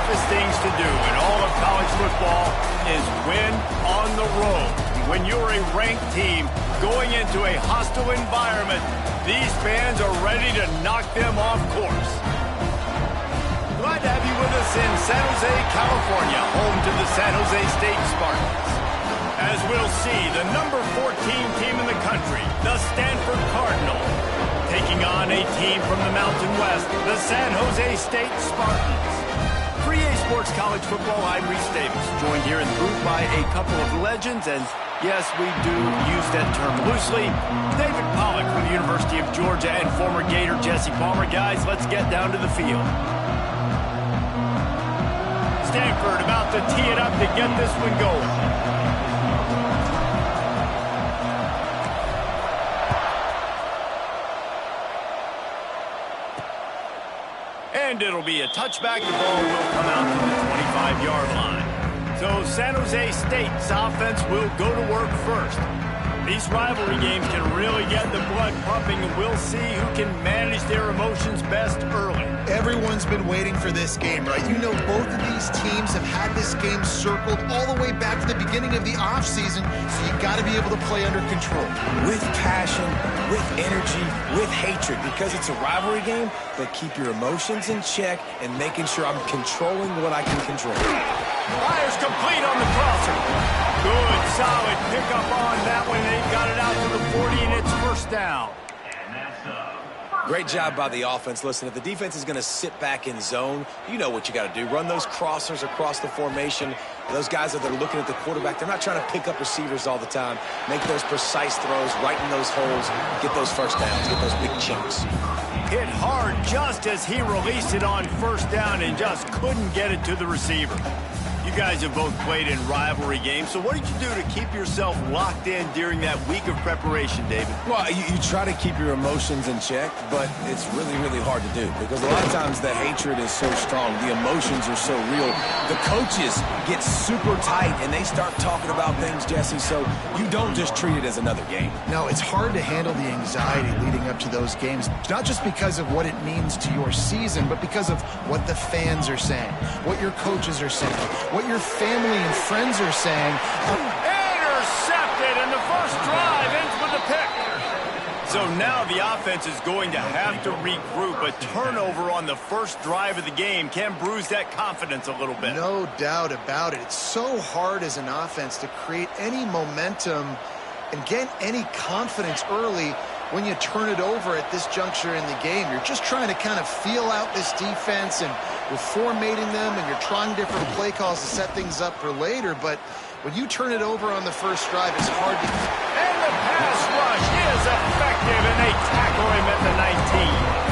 toughest things to do in all of college football is win on the road. When you're a ranked team going into a hostile environment, these fans are ready to knock them off course. Glad to have you with us in San Jose, California, home to the San Jose State Spartans. As we'll see, the number 14 team in the country, the Stanford Cardinals, taking on a team from the Mountain West, the San Jose State Spartans. For EA Sports College Football, I'm Reese Davis, joined here in the booth by a couple of legends, and yes, we do use that term loosely. David Pollack from the University of Georgia and former Gator Jesse Palmer. Guys, let's get down to the field. Stanford about to tee it up to get this one going. And it'll be a touchback. The ball will come out to the 25-yard line. So San Jose State's offense will go to work first. These rivalry games can really get the blood pumping, and we'll see who can manage their emotions best early. Everyone's been waiting for this game, right? You know, both of these teams have had this game circled all the way back to the beginning of the offseason, so you got to be able to play under control. With passion, with energy, with hatred, because it's a rivalry game, but keep your emotions in check and making sure I'm controlling what I can control. Fires complete on the crosser. Good, solid pickup on that one. They've got it out to the 40, and it's first down. Great job by the offense. Listen, if the defense is going to sit back in zone, you know what you got to do. Run those crossers across the formation. Those guys that are looking at the quarterback, they're not trying to pick up receivers all the time. Make those precise throws, right in those holes, get those first downs, get those big chunks. Hit hard just as he released it on first down and just couldn't get it to the receiver. You guys have both played in rivalry games, so what did you do to keep yourself locked in during that week of preparation, David? Well, you try to keep your emotions in check, but it's really, really hard to do because a lot of times the hatred is so strong, the emotions are so real. The coaches get super tight, and they start talking about things, Jesse, so you don't just treat it as another game. No, it's hard to handle the anxiety leading up to those games, not just because of what it means to your season, but because of what the fans are saying, what your coaches are saying, what your family and friends are saying. Intercepted, and the first drive ends with a pick. So now the offense is going to have to regroup. A turnover on the first drive of the game can bruise that confidence a little bit. No doubt about it. It's so hard as an offense to create any momentum and get any confidence early when you turn it over at this juncture in the game. You're just trying to kind of feel out this defense, and you're formatting them, and you're trying different play calls to set things up for later. But when you turn it over on the first drive, it's hard to... And the pass rush is effective, and they tackle him at the 19.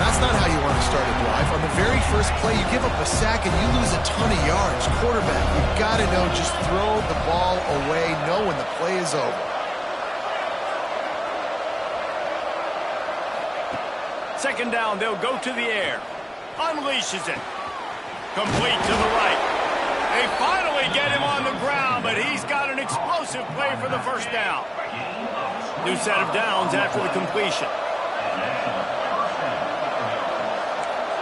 That's not how you want to start a drive. On the very first play, you give up a sack and you lose a ton of yards. Quarterback, you've got to know, just throw the ball away, know when the play is over. Second down, they'll go to the air. Unleashes it. Complete to the right. They finally get him on the ground, but he's got an explosive play for the first down. New set of downs after the completion.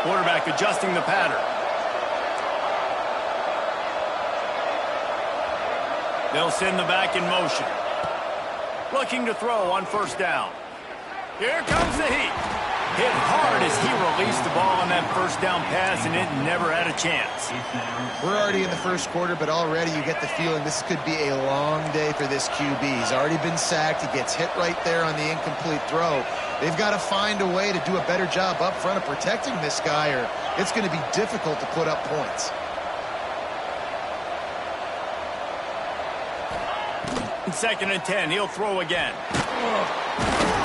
Quarterback adjusting the pattern. They'll send the back in motion. Looking to throw on first down. Here comes the heat. Hit hard as he released the ball on that first down pass, and it never had a chance. We're already in the first quarter, but already you get the feeling this could be a long day for this QB. He's already been sacked. He gets hit right there on the incomplete throw. They've got to find a way to do a better job up front of protecting this guy, or it's going to be difficult to put up points. Second and 10, he'll throw again.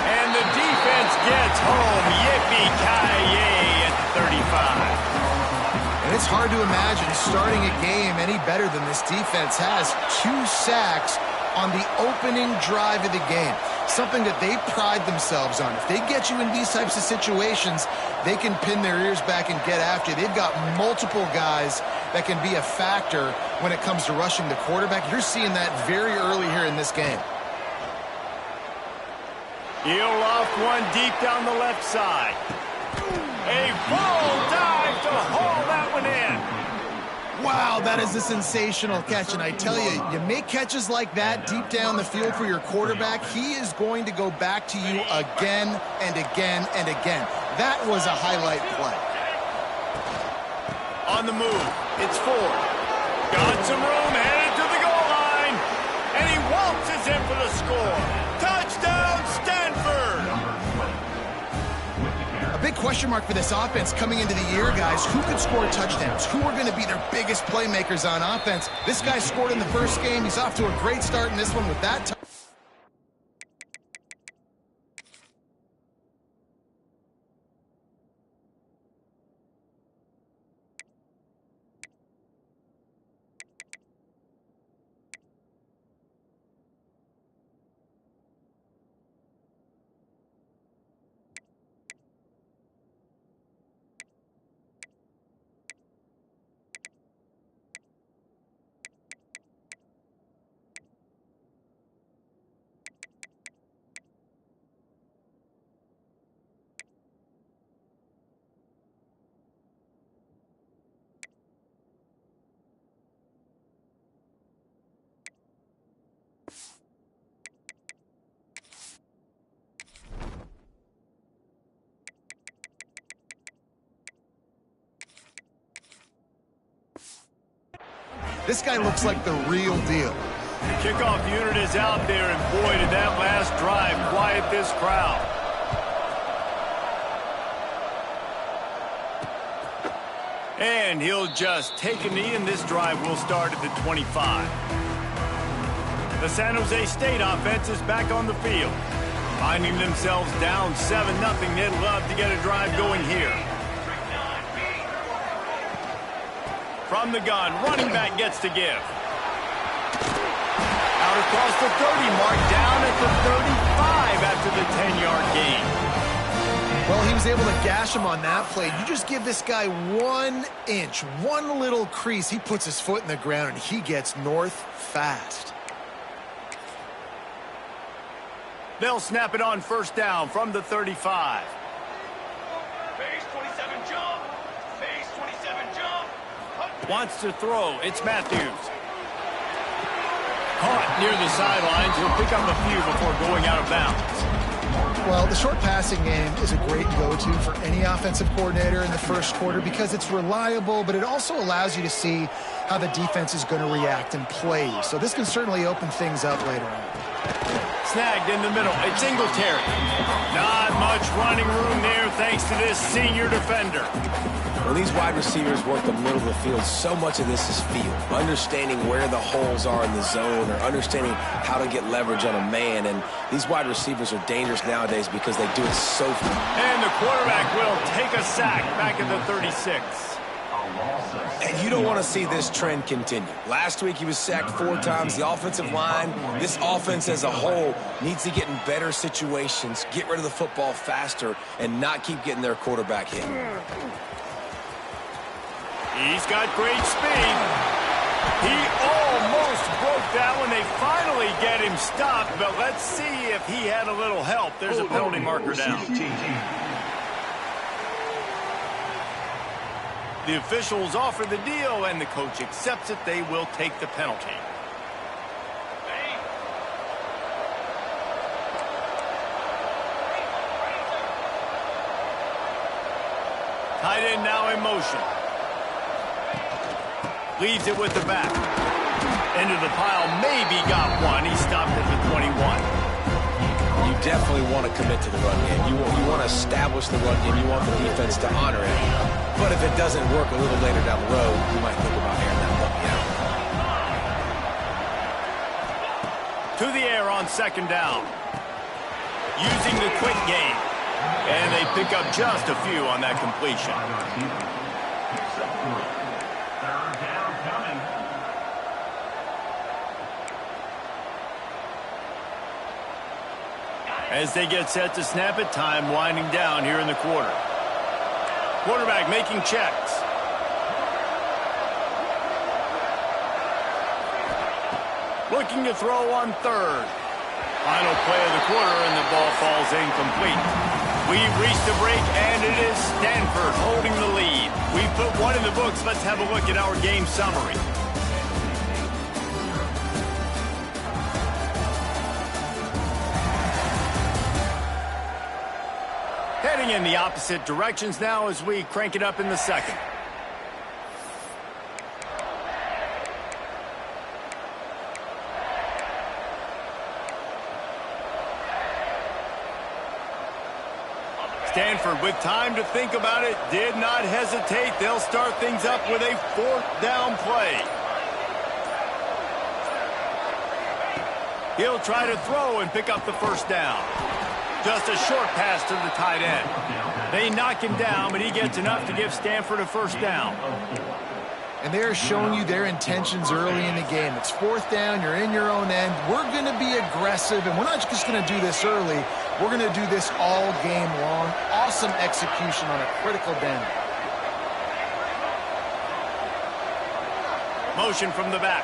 And the defense gets home. Yippee-ki-yay at the 35. And it's hard to imagine starting a game any better than this defense has. 2 sacks on the opening drive of the game. Something that they pride themselves on. If they get you in these types of situations, they can pin their ears back and get after you. They've got multiple guys that can be a factor when it comes to rushing the quarterback. You're seeing that very early here in this game. He'll loft one deep down the left side. A full dive to haul that one in. Wow, that is a sensational catch. And I tell you, you make catches like that deep down the field for your quarterback, he is going to go back to you again and again and again. That was a highlight play. On the move, it's Ford. Got some room, headed to the goal line. And he waltzes in for the score. Touchdown, Stanford! A big question mark for this offense coming into the year, guys. Who could score touchdowns? Who are going to be their biggest playmakers on offense? This guy scored in the first game. He's off to a great start in this one with that. This guy looks like the real deal. The kickoff unit is out there, and boy, did that last drive quiet this crowd. And he'll just take a knee, and this drive will start at the 25. The San Jose State offense is back on the field. Finding themselves down 7-0, they'd love to get a drive going here. From the gun, running back gets to give. Out across the 30 mark, down at the 35 after the 10-yard gain. Well, he was able to gash him on that play. You just give this guy 1 inch, one little crease. He puts his foot in the ground, and he gets north fast. They'll snap it on first down from the 35. Phase 27 jump. Phase 27 jump. Wants to throw. It's Matthews. Caught near the sidelines. He'll pick up a few before going out of bounds. Well, the short passing game is a great go-to for any offensive coordinator in the first quarter because it's reliable, but it also allows you to see how the defense is going to react and play. So this can certainly open things up later on. Snagged in the middle. It's Singletary. Not much running room there thanks to this senior defender. When these wide receivers work the middle of the field, so much of this is feel. Understanding where the holes are in the zone or understanding how to get leverage on a man. And these wide receivers are dangerous nowadays because they do it so fast. And the quarterback will take a sack back at the 36. And you don't want to see this trend continue. Last week he was sacked 4 times. The offensive line, this offense as a whole, needs to get in better situations, get rid of the football faster, and not keep getting their quarterback hit. He's got great speed. He almost broke that when they finally get him stopped, but let's see if he had a little help. There's a penalty marker down. The officials offer the deal, and the coach accepts it. They will take the penalty. Tight end now in motion. Leaves it with the back. Into the pile, maybe got one. He stopped at the 21. You definitely want to commit to the run game. You want to establish the run game. You want the defense to honor it. But if it doesn't work a little later down the road, you might think about airing that puppy out. To the air on second down. Using the quick game. And they pick up just a few on that completion. As they get set to snap it, time winding down here in the quarter. Quarterback making checks. Looking to throw on third. Final play of the quarter, and the ball falls incomplete. We've reached the break, and it is Stanford holding the lead. We've put one in the books. Let's have a look at our game summary. Heading in the opposite directions now as we crank it up in the second. Stanford, with time to think about it, did not hesitate. They'll start things up with a fourth down play. He'll try to throw and pick up the first down. Just a short pass to the tight end. They knock him down, but he gets enough to give Stanford a first down. And they're showing you their intentions early in the game. It's fourth down, you're in your own end. We're going to be aggressive, and we're not just going to do this early. We're going to do this all game long. Awesome execution on a critical down. Motion from the back.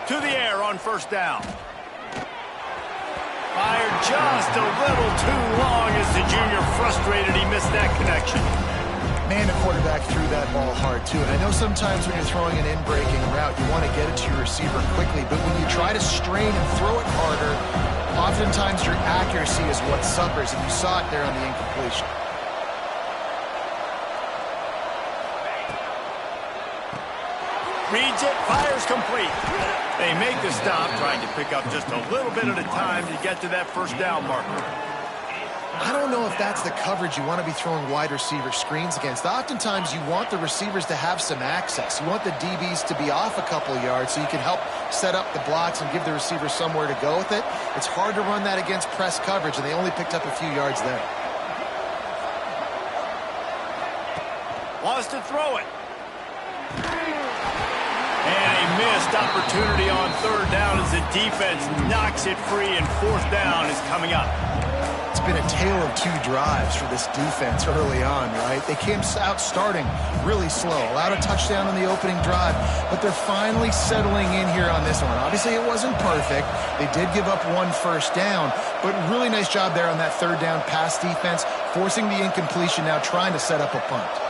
To the air on first down. Fired just a little too long as the junior frustrated. He missed that connection. Man, the quarterback threw that ball hard, too. And I know sometimes when you're throwing an in-breaking route, you want to get it to your receiver quickly. But when you try to strain and throw it harder, oftentimes your accuracy is what suffers. And you saw it there on the incompletion. Reads it, fires complete. They make the stop, trying to pick up just a little bit at a time to get to that first down marker. I don't know if that's the coverage you want to be throwing wide receiver screens against. Oftentimes, you want the receivers to have some access. You want the DBs to be off a couple yards so you can help set up the blocks and give the receiver somewhere to go with it. It's hard to run that against press coverage, and they only picked up a few yards there. Wants to throw it. And a missed opportunity on third down as the defense knocks it free, and fourth down is coming up. It's been a tale of two drives for this defense early on, right? They came out starting really slow, allowed a touchdown on the opening drive, but they're finally settling in here on this one. Obviously, it wasn't perfect. They did give up one first down, but really nice job there on that third down pass defense, forcing the incompletion, now trying to set up a punt.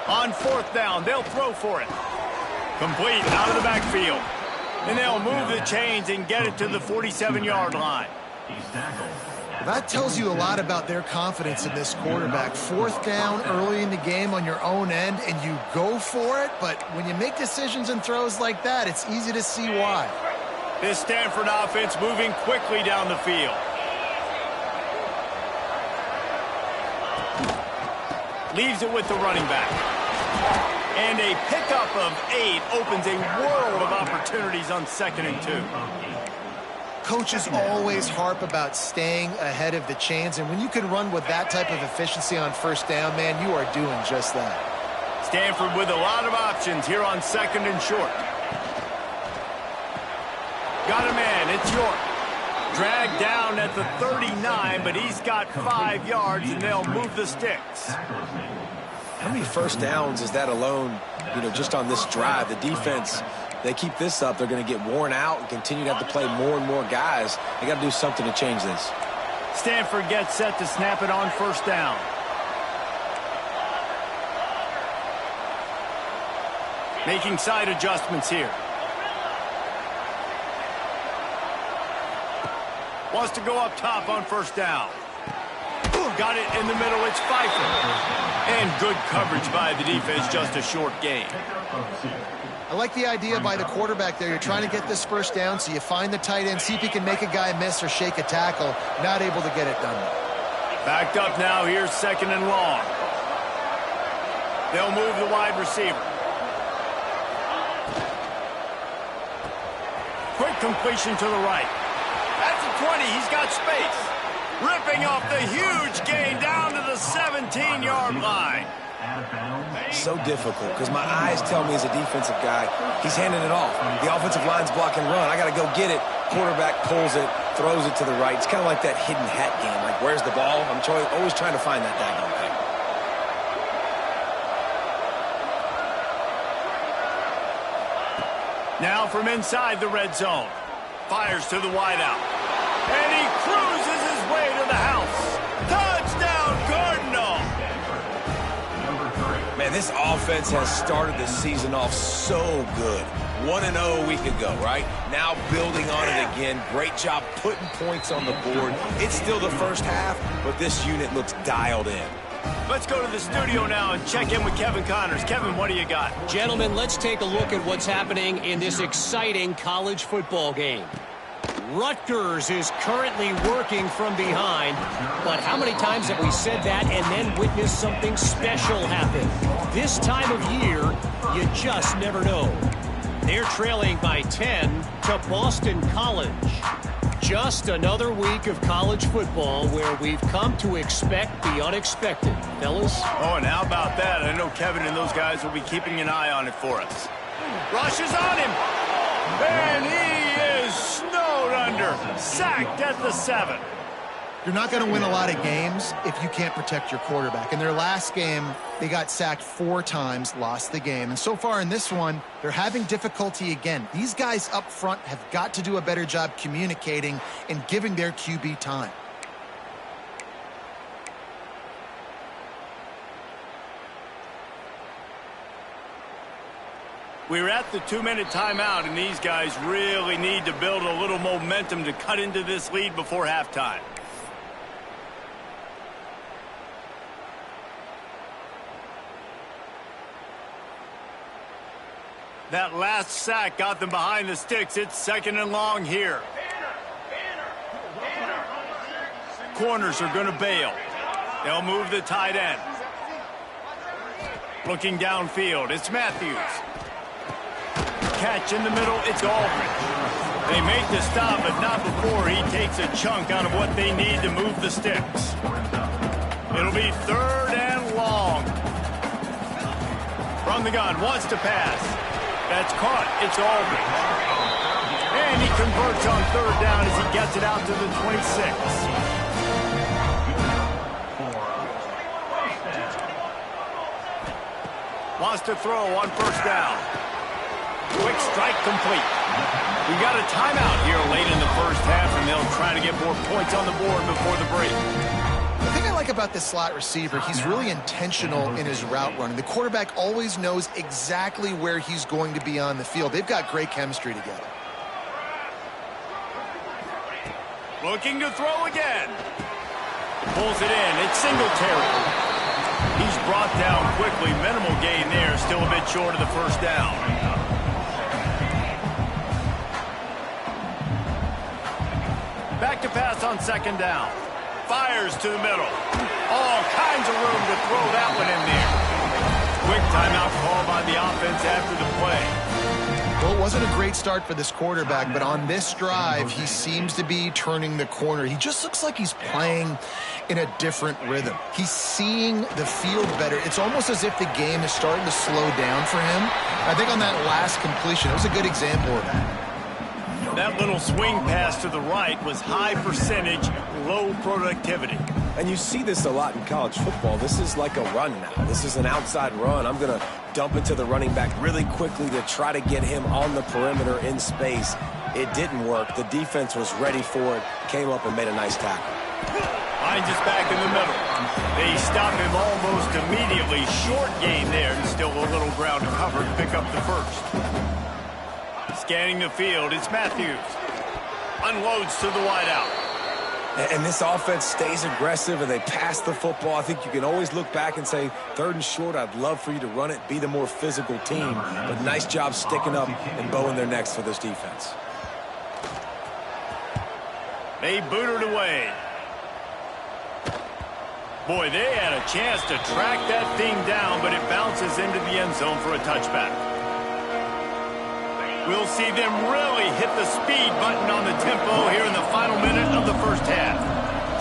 On fourth down, they'll throw for it. Complete out of the backfield. And they'll move the chains and get it to the 47-yard line. That tells you a lot about their confidence in this quarterback. Fourth down early in the game on your own end, and you go for it. But when you make decisions and throws like that, it's easy to see why. This Stanford offense moving quickly down the field. Leaves it with the running back. And a pickup of 8 opens a world of opportunities on 2nd and 2. Coaches always harp about staying ahead of the chains, and when you can run with that type of efficiency on first down, man, you are doing just that. Stanford with a lot of options here on 2nd and short. Got a man, it's York. Dragged down at the 39, but he's got 5 yards, and they'll move the sticks. How many first downs is that alone, just on this drive? The defense, they keep this up, they're going to get worn out and continue to have to play more and more guys. They got to do something to change this. Stanford gets set to snap it on first down. Making side adjustments here. Wants to go up top on first down. Got it in the middle, it's Pfeiffer. And good coverage by the defense, just a short gain. I like the idea by the quarterback there. You're trying to get this first down, so you find the tight end, see if he can make a guy miss or shake a tackle. Not able to get it done. Backed up now, here's 2nd and long. They'll move the wide receiver. Quick completion to the right. That's a 20, he's got space. Ripping off the huge gain down to the 17-yard line. So difficult because my eyes tell me as a defensive guy, he's handing it off. The offensive line's blocking run. I got to go get it. Quarterback pulls it, throws it to the right. It's kind of like that hidden hat game. Like, where's the ball? I'm always trying to find that daggone thing. Now from inside the red zone. Fires to the wideout. And he cruises his way to the house. This offense has started the season off so good. 1-0 a week ago, right? Now building on it again. Great job putting points on the board. It's still the first half, but this unit looks dialed in. Let's go to the studio now and check in with Kevin Connors. Kevin, what do you got? Gentlemen, let's take a look at what's happening in this exciting college football game. Rutgers is currently working from behind, but how many times have we said that and then witnessed something special happen? This time of year, you just never know. They're trailing by 10 to Boston College. Just another week of college football where we've come to expect the unexpected, fellas. Oh, and how about that? I know Kevin and those guys will be keeping an eye on it for us. Rush is on him. And he is snowed under. Sacked at the 7. You're not going to win a lot of games if you can't protect your quarterback. In their last game, they got sacked 4 times, lost the game. And so far in this one, they're having difficulty again. These guys up front have got to do a better job communicating and giving their QB time. We're at the 2-minute timeout, and these guys really need to build a little momentum to cut into this lead before halftime. That last sack got them behind the sticks. It's 2nd and long here. Corners are going to bail. They'll move the tight end. Looking downfield, it's Matthews. Catch in the middle, it's Aldridge. They make the stop, but not before he takes a chunk out of what they need to move the sticks. It'll be 3rd and long. From the gun, wants to pass. That's caught. It's Aldridge. And he converts on 3rd down as he gets it out to the 26. Wants to throw on 1st down. Quick strike complete. We got a timeout here late in the first half, and they'll try to get more points on the board before the break. The thing I like about this slot receiver, he's really intentional in his route running. The quarterback always knows exactly where he's going to be on the field. They've got great chemistry together. Looking to throw again. Pulls it in. It's Singletary. He's brought down quickly. Minimal gain there. Still a bit short of the 1st down. Back to pass on 2nd down. Fires to the middle. All kinds of room to throw that one in there. Quick timeout call by the offense after the play. Well, it wasn't a great start for this quarterback, but on this drive, he seems to be turning the corner. He just looks like he's playing in a different rhythm. He's seeing the field better. It's almost as if the game is starting to slow down for him. I think on that last completion, it was a good example of that. That little swing pass to the right was high percentage, low productivity. And you see this a lot in college football. This is like a run now. This is an outside run. I'm going to dump it to the running back really quickly to try to get him on the perimeter in space. It didn't work. The defense was ready for it, came up and made a nice tackle. Hines is back in the middle. They stop him almost immediately. Short gain there, and still a little ground to cover to pick up the 1st. Scanning the field, it's Matthews. Unloads to the wideout. And this offense stays aggressive and they pass the football. I think you can always look back and say, 3rd and short, I'd love for you to run it, be the more physical team. But nice job sticking up and bowing their necks for this defense. They boot it away. Boy, they had a chance to track that thing down, but it bounces into the end zone for a touchback. We'll see them really hit the speed button on the tempo here in the final minute of the 1st half.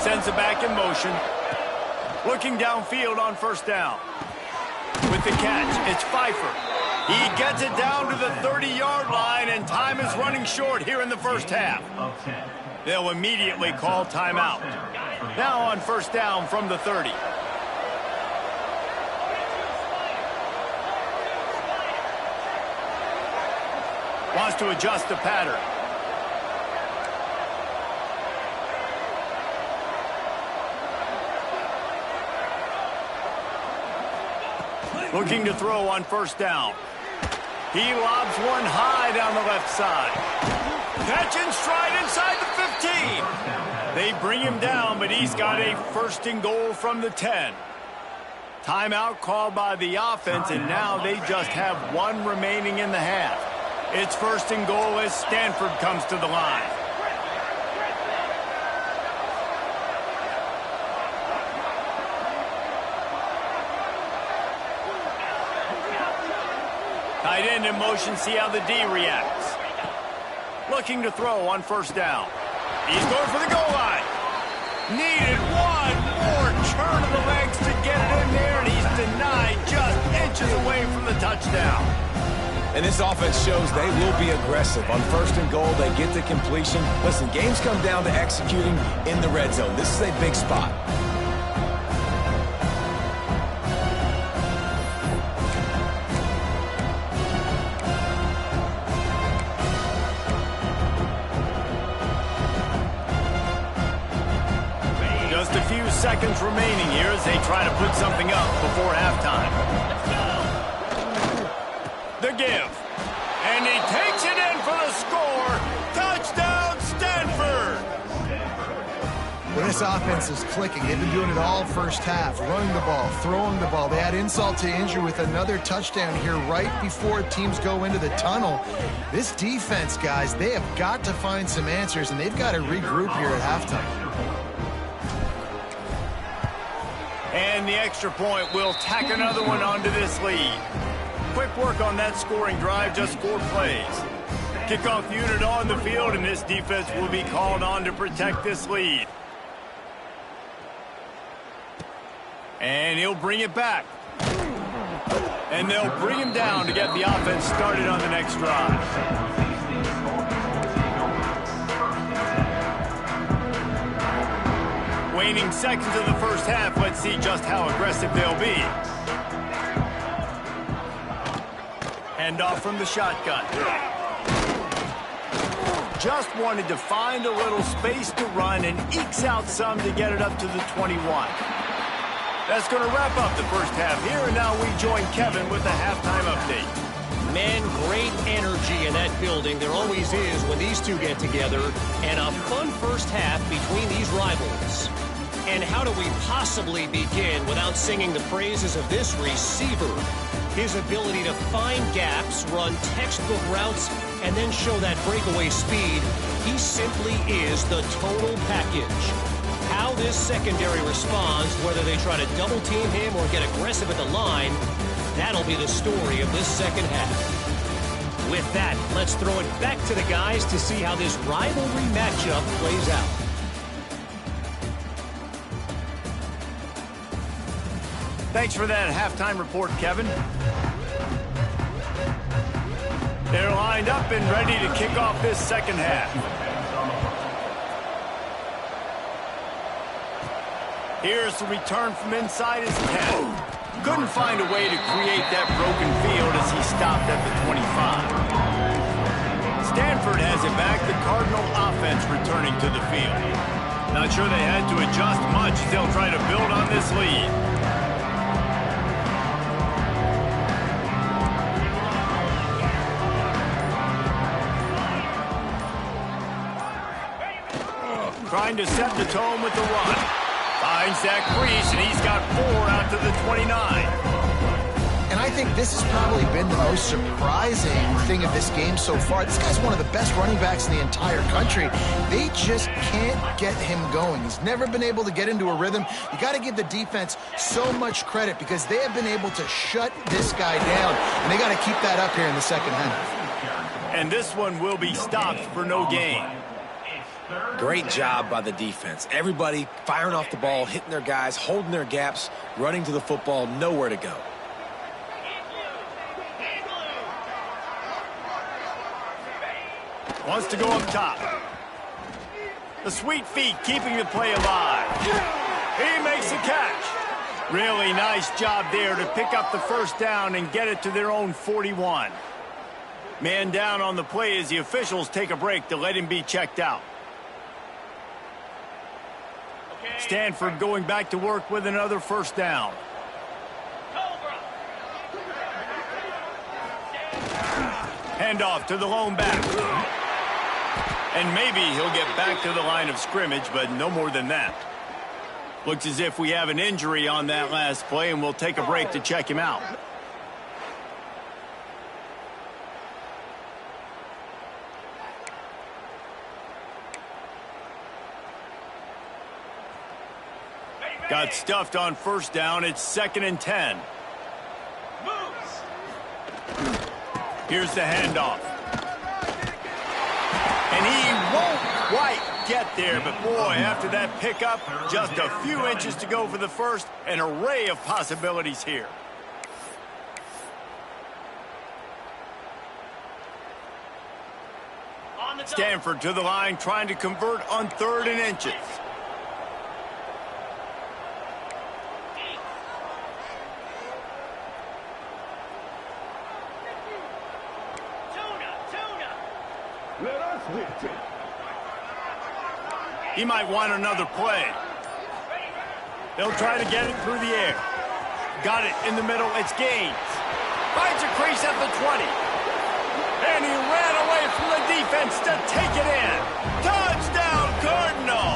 Sends it back in motion. Looking downfield on 1st down. With the catch, it's Pfeiffer. He gets it down to the 30-yard line, and time is running short here in the 1st half. They'll immediately call timeout. Now on 1st down from the 30. Wants to adjust the pattern. Looking to throw on first down. He lobs one high down the left side. Catch and stride inside the 15. They bring him down, but he's got a first and goal from the 10. Timeout called by the offense, and now they just have one remaining in the half. It's first and goal as Stanford comes to the line. Tight end in motion, see how the D reacts. Looking to throw on first down. He's going for the goal line. Needed one more turn of the legs to get it in there, and he's denied just inches away from the touchdown. And this offense shows they will be aggressive. On first and goal, they get the completion. Listen, games come down to executing in the red zone. This is a big spot. Just a few seconds remaining here as they try to put something up before halftime. The give. And he takes it in for the score. Touchdown, Stanford! Well, this offense is clicking. They've been doing it all first half. Running the ball, throwing the ball. They add insult to injury with another touchdown here right before teams go into the tunnel. This defense, guys, they have got to find some answers, and they've got to regroup here at halftime. And the extra point will tack another one onto this lead. Quick work on that scoring drive, just 4 plays. Kickoff unit on the field, and this defense will be called on to protect this lead. And he'll bring it back. And they'll bring him down to get the offense started on the next drive. Waning seconds of the first half, let's see just how aggressive they'll be. Handoff from the shotgun. Just wanted to find a little space to run and ekes out some to get it up to the 21. That's going to wrap up the first half here, and now we join Kevin with the halftime update. Man, great energy in that building. There always is when these two get together, and a fun first half between these rivals. And how do we possibly begin without singing the praises of this receiver? His ability to find gaps, run textbook routes, and then show that breakaway speed. He simply is the total package. How this secondary responds, whether they try to double team him or get aggressive at the line, that'll be the story of this second half. With that, let's throw it back to the guys to see how this rivalry matchup plays out. Thanks for that halftime report, Kevin. They're lined up and ready to kick off this second half. Here's the return from inside his 10. Couldn't find a way to create that broken field as he stopped at the 25. Stanford has it back, the Cardinal offense returning to the field. Not sure they had to adjust much as they'll try to build on this lead. Trying to set the tone with the run. Finds that crease, and he's got 4 out to the 29. And I think this has probably been the most surprising thing of this game so far. This guy's one of the best running backs in the entire country. They just can't get him going. He's never been able to get into a rhythm. You got to give the defense so much credit because they have been able to shut this guy down, and they got to keep that up here in the second half. And this one will be stopped for no gain. Great job by the defense. Everybody firing off the ball, hitting their guys, holding their gaps, running to the football, nowhere to go. Wants to go up top. The sweet feet keeping the play alive. He makes the catch. Really nice job there to pick up the first down and get it to their own 41. Man down on the play as the officials take a break to let him be checked out. Stanford going back to work with another first down. Handoff to the lone back. And maybe he'll get back to the line of scrimmage, but no more than that. Looks as if we have an injury on that last play, and we'll take a break to check him out. Got stuffed on first down. It's 2nd and 10. Here's the handoff. And he won't quite get there, but boy, after that pickup, just a few inches to go for the first. An array of possibilities here. Stanford to the line, trying to convert on 3rd and inches. He might want another play. They'll try to get it through the air. Got it in the middle. It's Gaines. Finds a crease at the 20. And he ran away from the defense to take it in. Touchdown, Cardinal.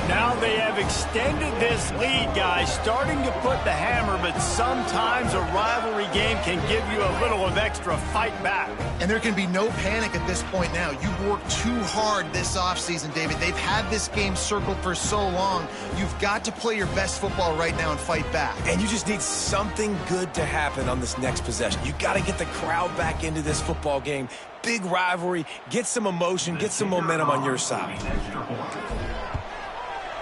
Now they have extended this lead, guys, starting to put the hammer, but sometimes a rivalry game can give you a little of extra fight back. And there can be no panic at this point now. You've worked too hard this offseason, David. They've had this game circled for so long. You've got to play your best football right now and fight back. And you just need something good to happen on this next possession. You got to get the crowd back into this football game. Big rivalry. Get some emotion. Get some momentum on your side.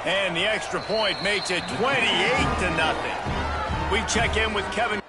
And the extra point makes it 28-0. We check in with Kevin.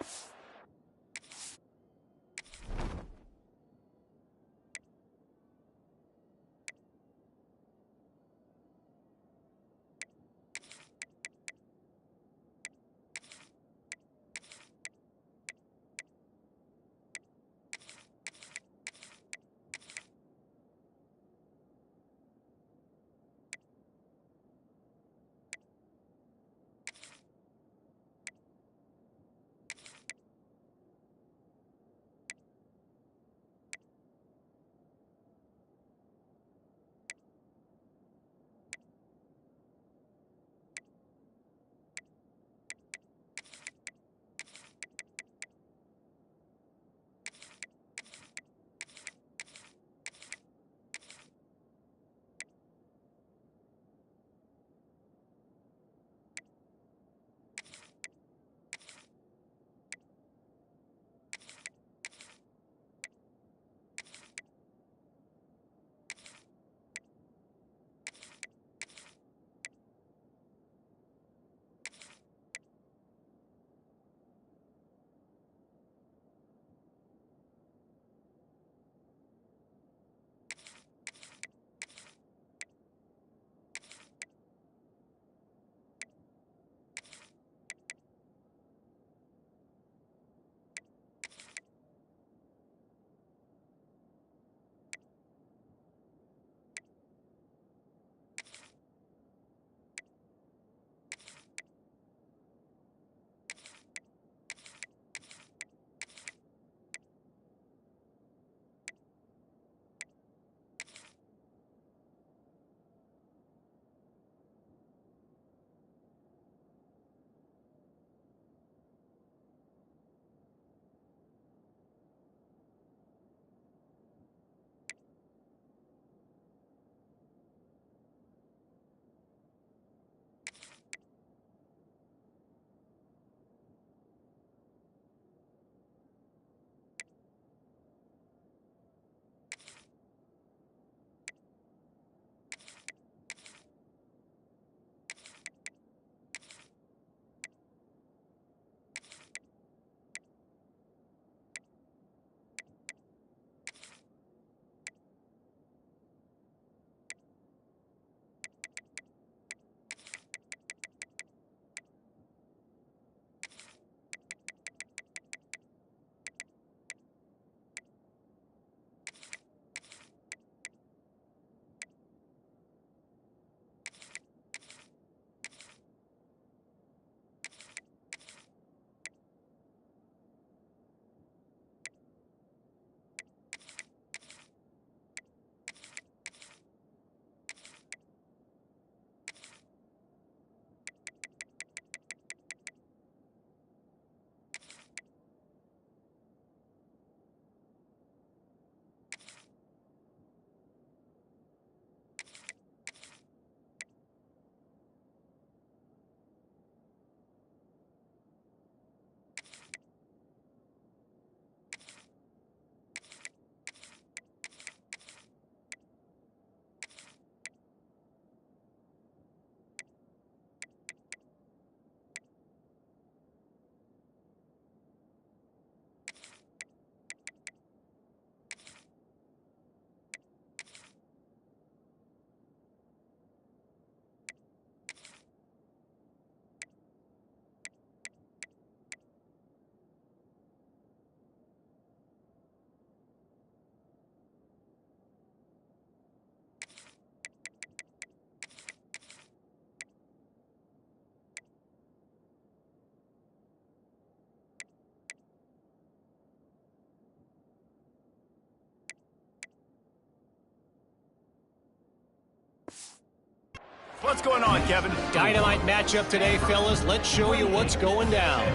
What's going on, Kevin? Dynamite matchup today, fellas. Let's show you what's going down.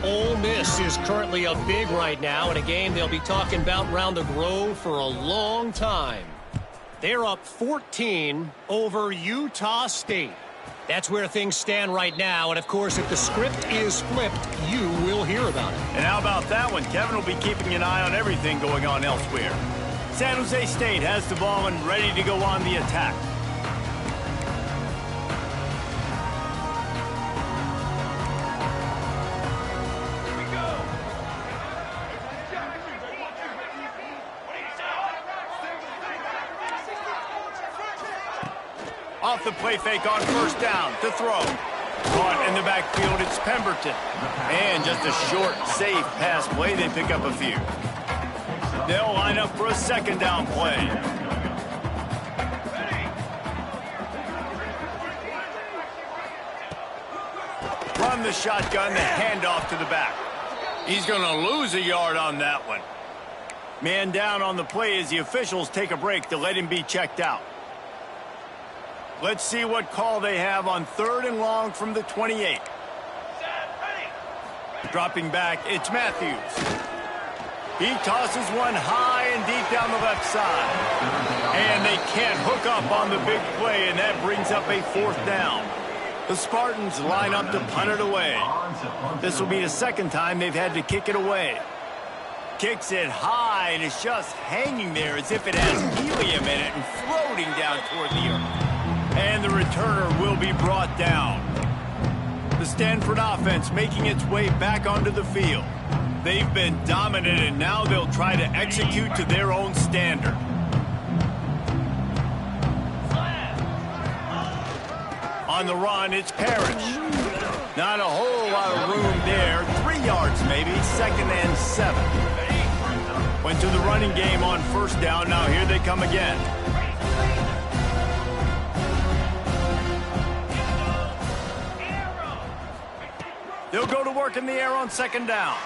Ole Miss is currently up big right now in a game they'll be talking about around the Grove for a long time. They're up 14 over Utah State. That's where things stand right now, and of course, if the script is flipped, you will hear about it. And how about that one? Kevin will be keeping an eye on everything going on elsewhere. San Jose State has the ball and ready to go on the attack. Off the play fake on first down to throw. Caught in the backfield, it's Pemberton. And just a short, safe pass play, they pick up a few. They'll line up for a second down play. Run the shotgun, the handoff to the back. He's going to lose a yard on that one. Man down on the play as the officials take a break to let him be checked out. Let's see what call they have on 3rd and long from the 28. Dropping back, it's Matthews. He tosses one high and deep down the left side. And they can't hook up on the big play, and that brings up a 4th down. The Spartans line up to punt it away. This will be the second time they've had to kick it away. Kicks it high, and it's just hanging there as if it has helium in it and floating down toward the earth. And the returner will be brought down. The Stanford offense making its way back onto the field. They've been dominant, and now they'll try to execute to their own standard. On the run, it's Parrish. Not a whole lot of room there. 3 yards maybe, 2nd and 7. Went to the running game on first down. Now here they come again. They'll go to work in the air on 2nd down.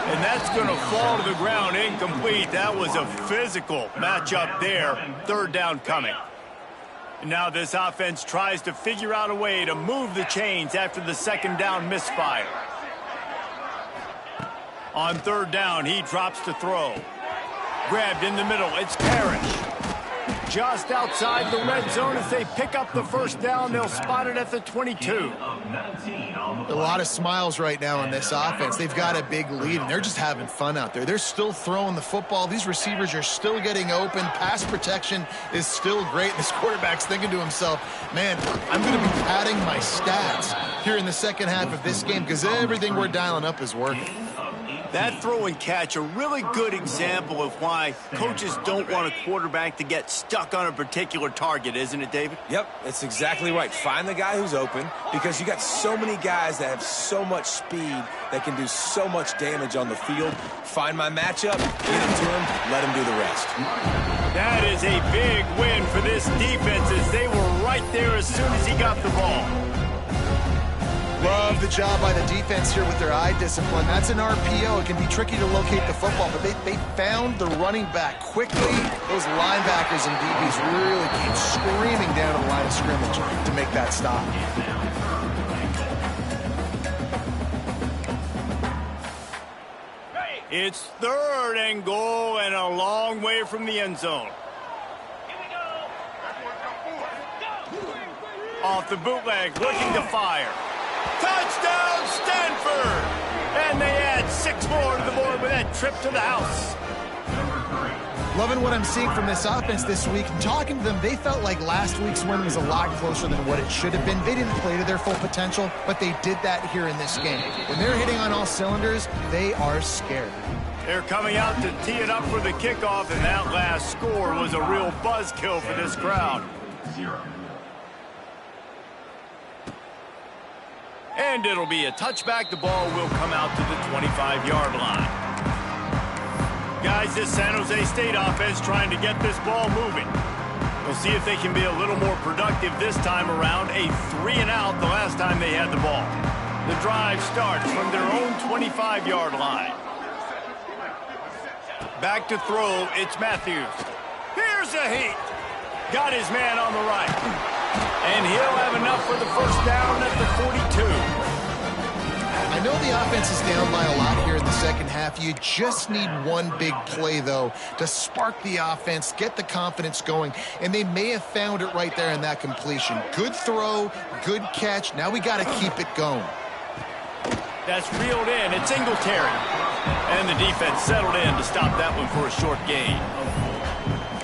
And that's going to fall to the ground incomplete. That was a physical matchup there. 3rd down coming. And now this offense tries to figure out a way to move the chains after the 2nd down misfire. On 3rd down, he drops to throw. Grabbed in the middle, it's Parrish. Just outside the red zone as they pick up the 1st down. They'll spot it at the 22. A lot of smiles right now in this offense. They've got a big lead, and they're just having fun out there. They're still throwing the football. These receivers are still getting open. Pass protection is still great. This quarterback's thinking to himself, man, I'm going to be padding my stats here in the second half of this game because everything we're dialing up is working. That throw and catch, a really good example of why coaches don't want a quarterback to get stuck on a particular target, isn't it, David? Yep, that's exactly right. Find the guy who's open because you got so many guys that have so much speed that can do so much damage on the field. Find my matchup, get it to him, let him do the rest. That is a big win for this defense as they were right there as soon as he got the ball. Love the job by the defense here with their eye discipline. That's an RPO. It can be tricky to locate the football, but they found the running back quickly. Those linebackers and DBs really came screaming down to the line of scrimmage to make that stop. It's 3rd and goal and a long way from the end zone. Off the bootleg, looking to fire. Touchdown, Stanford! And they add 6 more to the board with that trip to the house. Loving what I'm seeing from this offense this week. Talking to them, they felt like last week's win was a lot closer than what it should have been. They didn't play to their full potential, but they did that here in this game. When they're hitting on all cylinders, they are scared. They're coming out to tee it up for the kickoff, and that last score was a real buzzkill for this crowd. And it'll be a touchback. The ball will come out to the 25-yard line. Guys, this San Jose State offense trying to get this ball moving. We'll see if they can be a little more productive this time around. A 3-and-out the last time they had the ball. The drive starts from their own 25-yard line. Back to throw, it's Matthews. Here's a heat. Got his man on the right. And he'll have enough for the first down at the 42. I know the offense is down by a lot here in the second half. You just need one big play, though, to spark the offense, get the confidence going, and they may have found it right there in that completion. Good throw, good catch. Now we got to keep it going. That's reeled in. It's Singletary. And the defense settled in to stop that one for a short gain.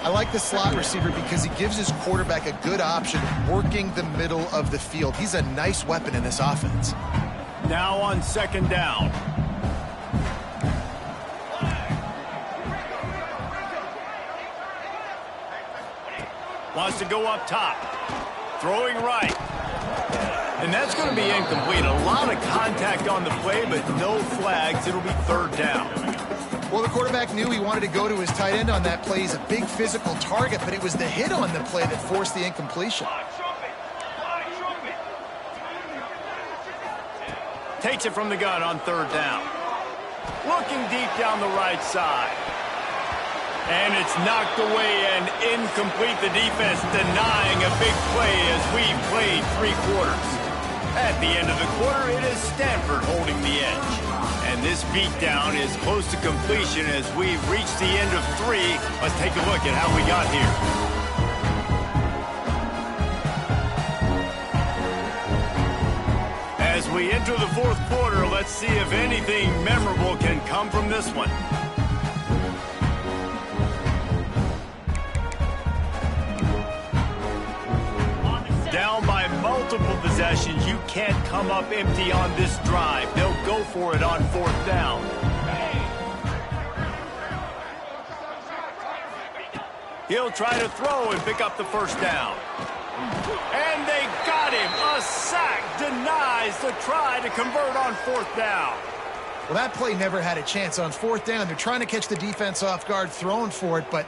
I like the slot receiver because he gives his quarterback a good option working the middle of the field. He's a nice weapon in this offense. Now on second down. Wants to go up top. Throwing right. And that's going to be incomplete. A lot of contact on the play, but no flags. It'll be third down. Well, the quarterback knew he wanted to go to his tight end on that play. He's a big physical target, but it was the hit on the play that forced the incompletion. Takes it from the gun on third down. Looking deep down the right side. And it's knocked away and incomplete. The defense denying a big play as we've played 3 quarters. At the end of the quarter, it is Stanford holding the edge. And this beatdown is close to completion as we've reached the end of 3. Let's take a look at how we got here. As we enter the fourth quarter, let's see if anything memorable can come from this one. Down by multiple possessions, you can't come up empty on this drive. They'll go for it on fourth down. He'll try to throw and pick up the first down. And they got him. A sack denies the try to convert on fourth down. Well, that play never had a chance on fourth down. They're trying to catch the defense off guard, throwing for it, but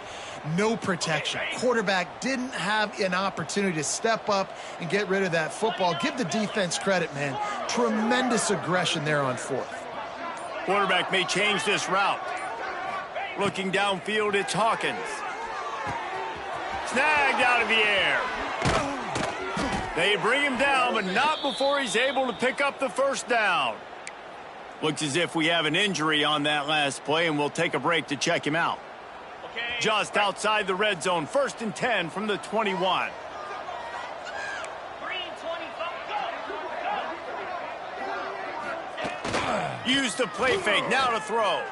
no protection. Quarterback didn't have an opportunity to step up and get rid of that football. Give the defense credit, man. Tremendous aggression there on fourth. Quarterback may change this route. Looking downfield, it's Hawkins. Snagged out of the air. They bring him down, but not before he's able to pick up the first down. Looks as if we have an injury on that last play, and we'll take a break to check him out. Just outside the red zone, 1st and 10 from the 21. Use the play fake, now to throw.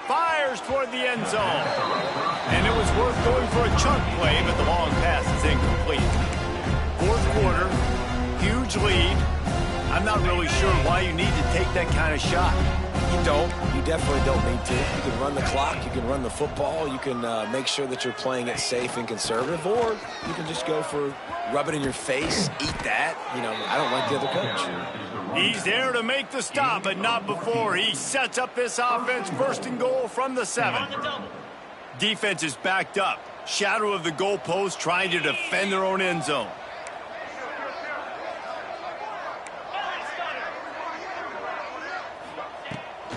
Fires toward the end zone. And it was worth going for a chunk play, but the long pass is incomplete. Fourth quarter, huge lead. I'm not really sure why you need to take that kind of shot. You don't. You definitely don't need to. You can run the clock. You can run the football. You can make sure that you're playing it safe and conservative, or you can just go for rub it in your face, eat that. You know, I don't like the other coach. He's there to make the stop, but not before. He sets up this offense, 1st and goal from the 7. Defense is backed up. Shadow of the goalpost, trying to defend their own end zone.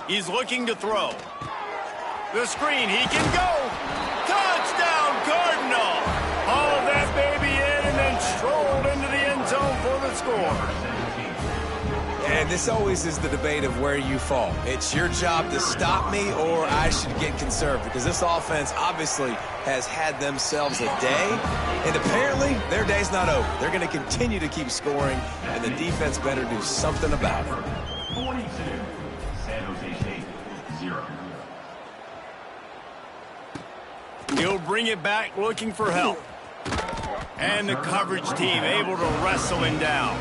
He's looking to throw. The screen, he can go. Touchdown, Cardinal. Hauled that baby in and then strolled into the end zone for the score. And this always is the debate of where you fall. It's your job to stop me, or I should get conservative, because this offense obviously has had themselves a day, and apparently their day's not over. They're going to continue to keep scoring, and the defense better do something about it. 42. San Jose State, 0. He'll bring it back looking for help. And the coverage team able to wrestle him down.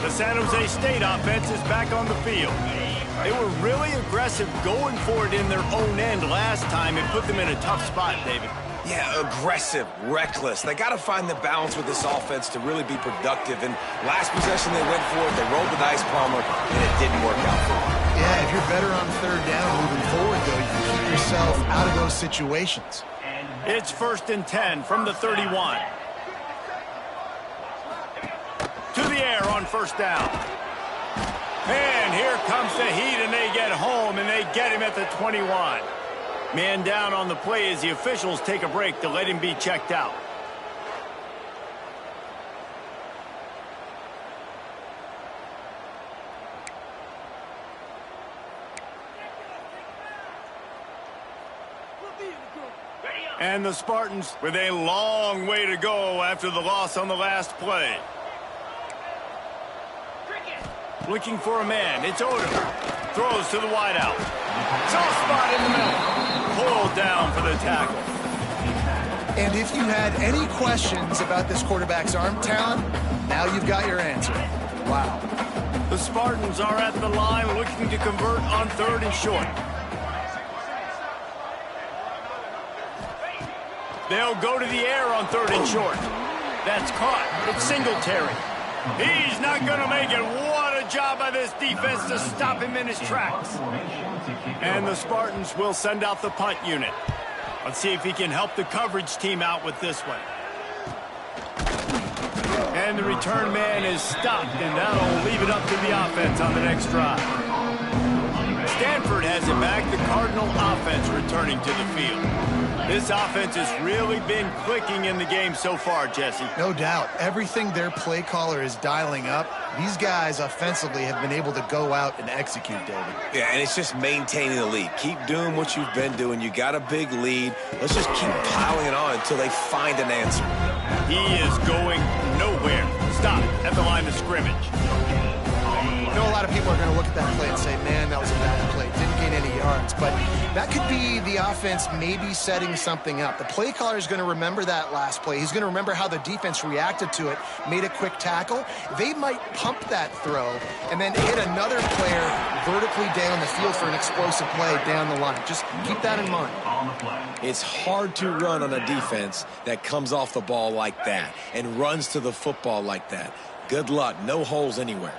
The San Jose State offense is back on the field. They were really aggressive going for it in their own end last time. It put them in a tough spot, David. Yeah, aggressive, reckless. They got to find the balance with this offense to really be productive. And last possession they went for it, they rolled the dice, Palmer, and it didn't work out for them. Yeah, if you're better on third down moving forward, though, you can keep yourself out of those situations. It's 1st and 10 from the 31. To the air on 1st down. And here comes the heat, and they get home, and they get him at the 21. Man down on the play as the officials take a break to let him be checked out. And the Spartans with a long way to go after the loss on the last play. Looking for a man. It's Odom. Throws to the wideout. Soft spot in the middle. Pulled down for the tackle. And if you had any questions about this quarterback's arm talent, now you've got your answer. Wow. The Spartans are at the line looking to convert on 3rd and short. They'll go to the air on 3rd and short. That's caught. It's Singletary. He's not going to make it. What a job by this defense to stop him in his tracks. And the Spartans will send out the punt unit. Let's see if he can help the coverage team out with this one. And the return man is stopped, and that'll leave it up to the offense on the next drive. Stanford has it back. The Cardinal offense returning to the field. This offense has really been clicking in the game so far, Jesse. No doubt. Everything their play caller is dialing up, these guys offensively have been able to go out and execute, David. Yeah, and it's just maintaining the lead. Keep doing what you've been doing. You got a big lead. Let's just keep piling it on until they find an answer. He is going nowhere. Stop at the line of scrimmage. I know a lot of people are going to look at that play and say, man, that was a bad play. Didn't gain any yards. But that could be the offense maybe setting something up. The play caller is going to remember that last play. He's going to remember how the defense reacted to it, made a quick tackle. They might pump that throw and then hit another player vertically down the field for an explosive play down the line. Just keep that in mind. It's hard to run on a defense that comes off the ball like that and runs to the football like that. Good luck. No holes anywhere.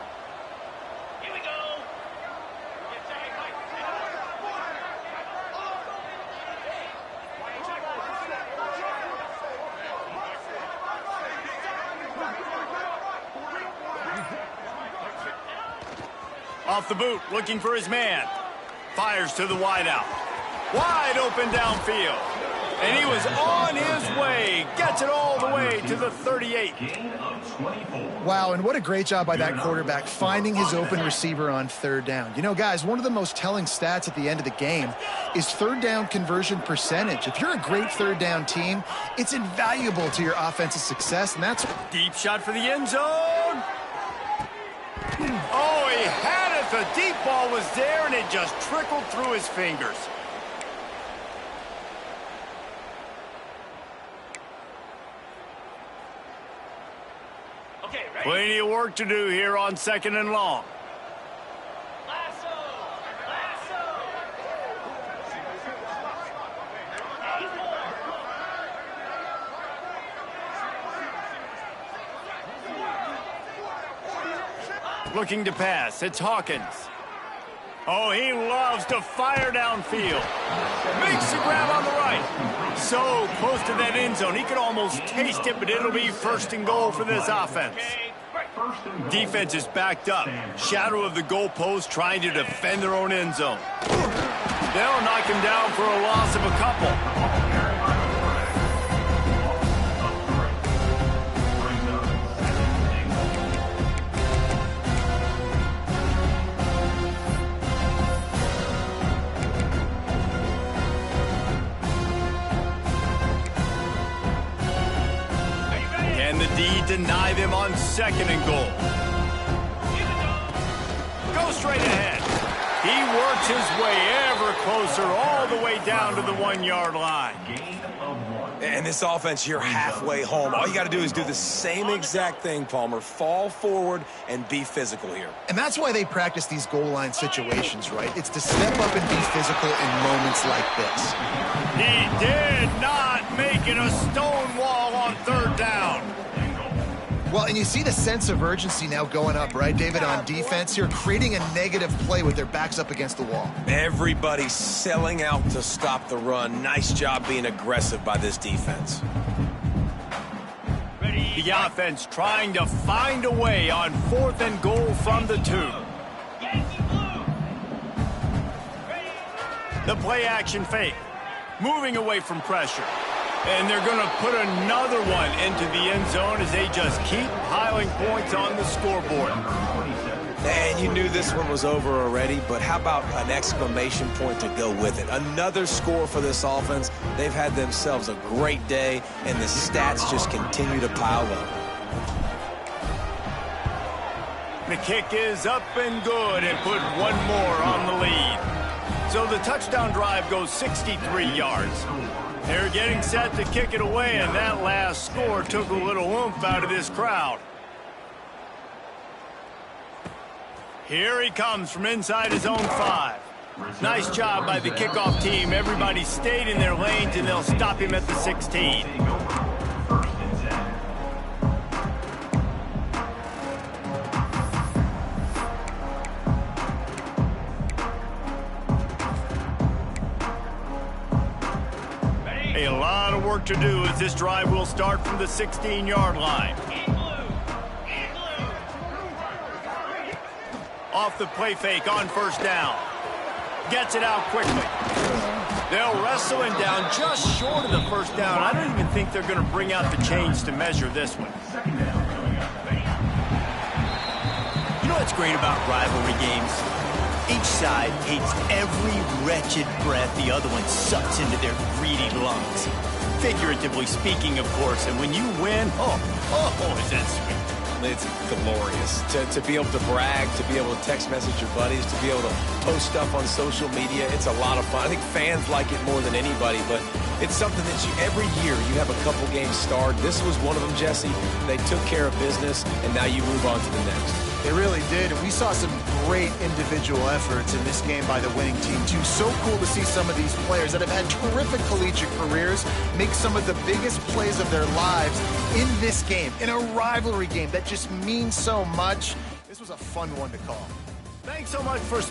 Off the boot, looking for his man. Fires to the wideout. Wide open downfield. And he was on his way. Gets it all the way to the 38. Wow, and what a great job by that quarterback finding his open receiver on 3rd down. You know, guys, one of the most telling stats at the end of the game is 3rd down conversion percentage. If you're a great 3rd down team, it's invaluable to your offensive success, and that's... Deep shot for the end zone. Oh, he had it. The deep ball was there, and it just trickled through his fingers. Okay, ready? Plenty of work to do here on 2nd and long. Looking to pass. It's Hawkins. Oh, he loves to fire downfield. Makes the grab on the right. So close to that end zone. He could almost taste it, but it'll be 1st and goal for this offense. Defense is backed up. Shadow of the goalpost trying to defend their own end zone. They'll knock him down for a loss of a couple. Deny them on 2nd and goal. Go straight ahead. He works his way ever closer all the way down to the 1-yard line. And this offense, you're halfway home. All you got to do is do the same exact thing, Palmer. Fall forward and be physical here. And that's why they practice these goal line situations, right? It's to step up and be physical in moments like this. He did not make it a stone wall on 3rd down. Well, and you see the sense of urgency now going up, right, David, on defense here, creating a negative play with their backs up against the wall. Everybody's selling out to stop the run. Nice job being aggressive by this defense. The offense trying to find a way on 4th and goal from the 2. The play action fake. Moving away from pressure. And they're going to put another one into the end zone as they just keep piling points on the scoreboard. And you knew this one was over already, but how about an exclamation point to go with it? Another score for this offense. They've had themselves a great day, and the stats just continue to pile up. The kick is up and good and put one more on the lead. So the touchdown drive goes 63 yards. They're getting set to kick it away, and that last score took a little oomph out of this crowd. Here he comes from inside his own 5. Nice job by the kickoff team. Everybody stayed in their lanes, and they'll stop him at the 16. A lot of work to do as this drive will start from the 16-yard line. Off the play fake on first down. Gets it out quickly. They'll wrestle him down just short of the first down. I don't even think they're going to bring out the chains to measure this one. You know what's great about rivalry games? Each side hates every wretched breath the other one sucks into their greedy lungs. Figuratively speaking, of course. And when you win, oh, is that sweet. It's glorious to be able to brag, to be able to text message your buddies, to be able to post stuff on social media. It's a lot of fun. I think fans like it more than anybody, but it's something that every year you have a couple games starred. This was one of them, Jesse. They took care of business, and now you move on to the next. They really did, and we saw some great individual efforts in this game by the winning team, too. So cool to see some of these players that have had terrific collegiate careers make some of the biggest plays of their lives in this game, in a rivalry game that just means so much. This was a fun one to call. Thanks so much for